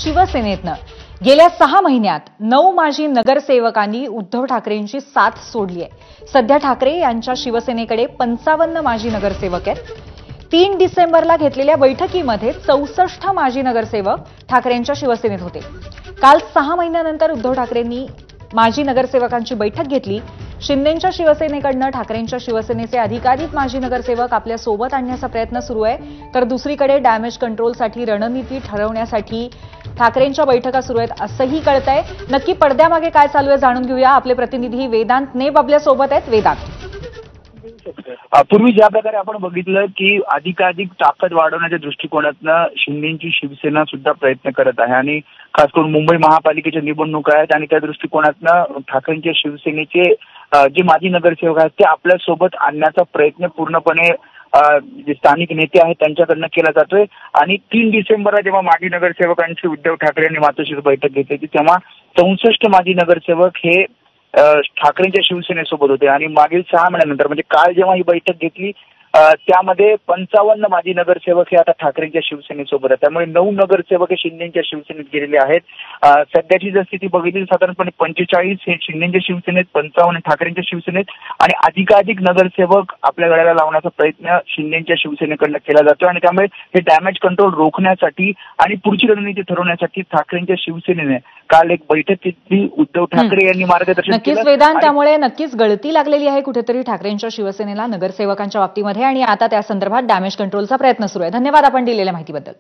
शिवसेनेतनं गेल्या 6 महिन्यात 9 माजी नगरसेवकांनी उद्धव ठाकरेंची साथ सोडली आहे। सध्या ठाकरे यांच्या शिवसेनेकडे 55 माजी नगरसेवक आहेत। 3 डिसेंबरला घेतलेल्या बैठकीमध्ये 64 माजी नगरसेवक ठाकरेंच्या शिवसेनेत होते। काल 6 महिन्यानंतर उद्धव ठाकरेंनी माजी नगरसेवकांची बैठक घेतली। शिंदेंच्या शिवसेनेकडनं ठाकरेंच्या शिवसेनेचे अधिकाधिक माजी नगरसेवक आपल्या सोबत आणण्याचा प्रयत्न सुरू आहे, तर दुसरीकडे डॅमेज कंट्रोलसाठी रणनीती ठरवण्यासाठी ठाकरेंच्या बैठका सुरू आहेत असंही कळतंय। नक्की पडद्यामागे काय चालू आहे जाणून घेऊया। आपले प्रतिनिधी वेदांत नेब आपल्या सोबत आहेत। वेदांत, पूर्वी ज्या प्रकारे आपण बघितलं की अधिकाधिक ताकद वाढवण्याच्या दृष्टिकोनातनं शिंदेची शिवसेना सुद्धा प्रयत्न करत आहे आणि खास करून मुंबई महापालिकेच्या निवडणुका आहेत आणि त्या दृष्टिकोनातनं ठाकरेंच्या शिवसेनेचे जे माजी नगरसेवक आहेत ते आपल्या सोबत आणण्याचा प्रयत्न पूर्णपणे जे स्थानिक नेते आहेत त्यांच्याकडनं केला जातोय। आणि 3 डिसेंबरला जेव्हा माजी नगरसेवकांची उद्धव ठाकरे यांनी मातोश्री बैठक घेतली होती तेव्हा 64 माजी नगरसेवक हे ठाकरेंच्या शिवसेनेसोबत होते आणि मागील 6 महिन्यानंतर म्हणजे काल जेव्हा ही बैठक घेतली त्यामध्ये 55 माजी नगरसेवक हे आता ठाकरेंच्या शिवसेनेसोबत आहेत। त्यामुळे 9 नगरसेवक हे शिंदेच्या शिवसेनेत गेलेले आहेत। सध्याची जर स्थिती बघितली साधारणपणे 45 हे शिंदेच्या शिवसेनेत, 55 ठाकरेंच्या शिवसेनेत आणि अधिकाधिक नगरसेवक आपल्या गळ्याला लावण्याचा प्रयत्न शिंदेच्या शिवसेनेकडनं केला जातो आणि त्यामुळे हे डॅमेज कंट्रोल रोखण्यासाठी आणि पुढची रणनीती ठरवण्यासाठी ठाकरेंच्या शिवसेनेने काल एक बैठक घेतली। उद्धव ठाकरे यांनी मार्गदर्शन केलं। नक्कीच वेदांत, त्यामुळे नक्कीच गळती लागलेली आहे कुठेतरी ठाकरेंच्या शिवसेनेला नगरसेवकांच्या बाबतीमध्ये आणि आता त्या संदर्भात डॅमेज कंट्रोलचा प्रयत्न सुरू आहे। धन्यवाद आपण दिलेल्या माहितीबद्दल।